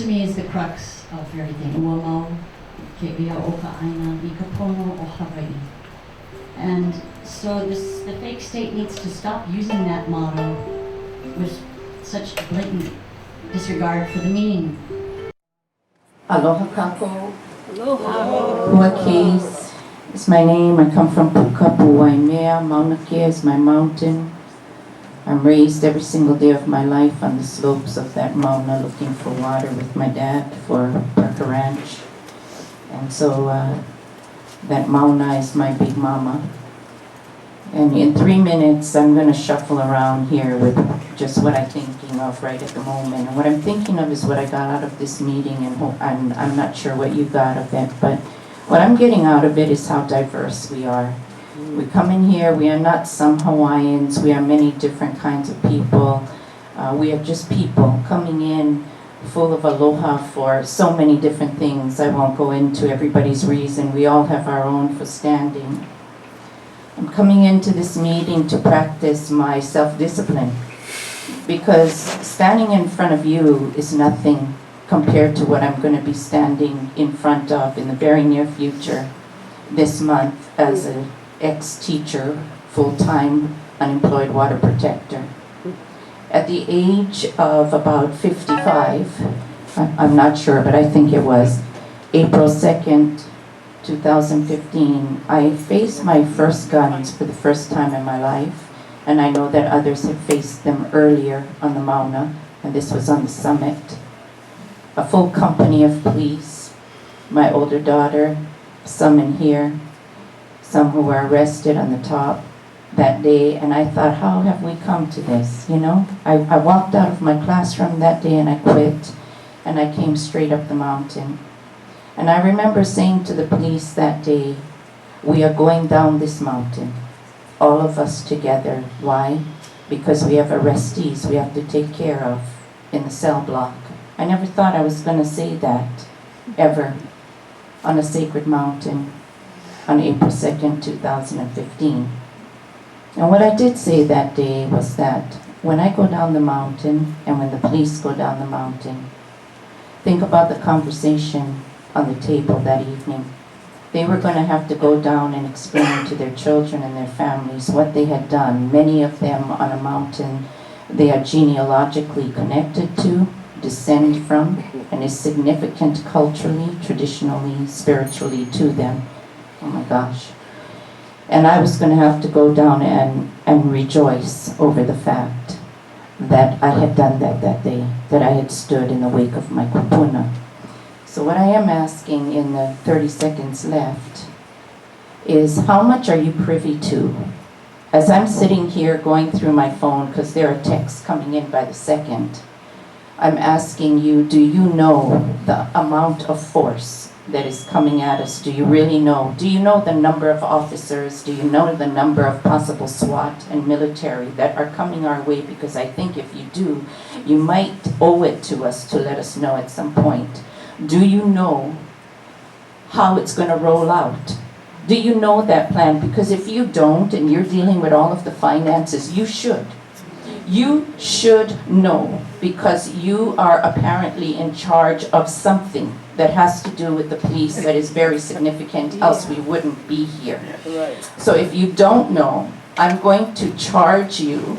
to me is the crux of everything. Ua mau, ke ia o ka aina, I ka pono o Hawai'i. And so the fake state needs to stop using that motto with such blatant disregard for the meaning. Aloha kako. Aloha. Pua Case is my name. I come from Hawai'i Mea. Mauna Kea is my mountain. I'm raised every single day of my life on the slopes of that Mauna looking for water with my dad for Parker Ranch. And so that Mauna is my big mama. And in 3 minutes, I'm going to shuffle around here with just what I'm thinking of right at the moment. And what I'm thinking of is what I got out of this meeting, and I'm not sure what you got of it, but what I'm getting out of it is how diverse we are. We come in here, we are not some Hawaiians, we are many different kinds of people. We are just people coming in full of aloha for so many different things. I won't go into everybody's reason. We all have our own for standing. I'm coming into this meeting to practice my self-discipline, because standing in front of you is nothing compared to what I'm going to be standing in front of in the very near future this month as an ex-teacher, full-time unemployed water protector. At the age of about 55, I'm not sure, but I think it was April 2nd, 2015, I faced my first guns for the first time in my life, and I know that others had faced them earlier on the Mauna, and this was on the summit. A full company of police, my older daughter, some in here, some who were arrested on the top that day, and I thought, how have we come to this, you know? I walked out of my classroom that day and I quit, and I came straight up the mountain. And I remember saying to the police that day, we are going down this mountain, all of us together. Why? Because we have arrestees we have to take care of in the cell block. I never thought I was going to say that, ever, on a sacred mountain on April 2nd, 2015. And what I did say that day was that when I go down the mountain and when the police go down the mountain, think about the conversation on the table that evening. They were going to have to go down and explain to their children and their families what they had done. Many of them on a mountain they are genealogically connected to, descend from, and is significant culturally, traditionally, spiritually to them. Oh my gosh. And I was going to have to go down and rejoice over the fact that I had done that day, that I had stood in the wake of my kupuna. So what I am asking in the 30 seconds left is, how much are you privy to? As I'm sitting here going through my phone, because there are texts coming in by the second, I'm asking you, do you know the amount of force that is coming at us? Do you really know? Do you know the number of officers? Do you know the number of possible SWAT and military that are coming our way? Because I think if you do, you might owe it to us to let us know at some point. Do you know how it's going to roll out? Do you know that plan? Because if you don't and you're dealing with all of the finances, you should. You should know, because you are apparently in charge of something that has to do with the police that is very significant, else we wouldn't be here. So if you don't know, I'm going to charge you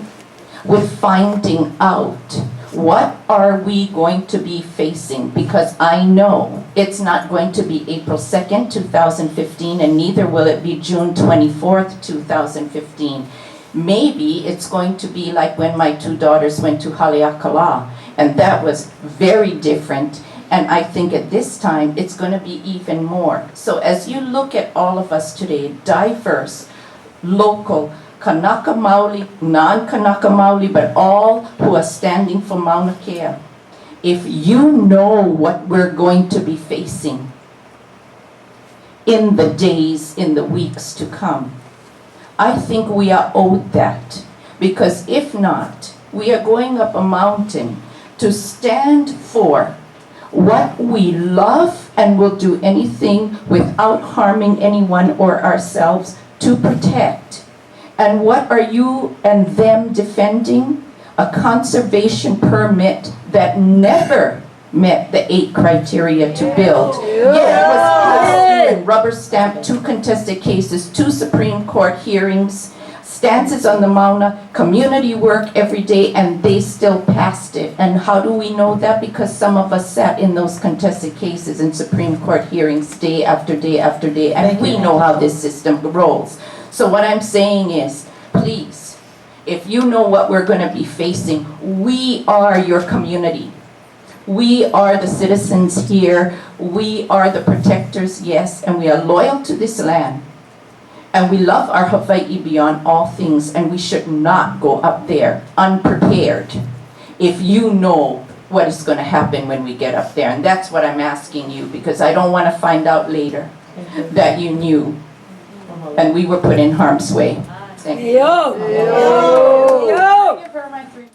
with finding out what are we going to be facing, because I know it's not going to be April 2nd, 2015, and neither will it be June 24th, 2015. Maybe it's going to be like when my two daughters went to Haleakala, and that was very different. And I think at this time, it's going to be even more. So as you look at all of us today, diverse, local, Kanaka Maoli, non-Kanaka Maoli, but all who are standing for Mauna Kea, if you know what we're going to be facing in the days, in the weeks to come, I think we are owed that. Because if not, we are going up a mountain to stand for what we love and will do anything without harming anyone or ourselves to protect. And what are you and them defending? A conservation permit that never met the 8 criteria to build. Yet it was passed through and rubber stamped, 2 contested cases, 2 Supreme Court hearings, stances on the Mauna, community work every day, and they still passed it. And how do we know that? Because some of us sat in those contested cases in Supreme Court hearings day after day after day, and we know how this system rolls. So what I'm saying is, please, if you know what we're going to be facing, we are your community. We are the citizens here. We are the protectors, yes, and we are loyal to this land. And we love our Hawaii beyond all things, and we should not go up there unprepared if you know what is going to happen when we get up there. And that's what I'm asking you, because I don't want to find out later that you knew and we were put in harm's way. Thank you. Yo! Yo! Yo!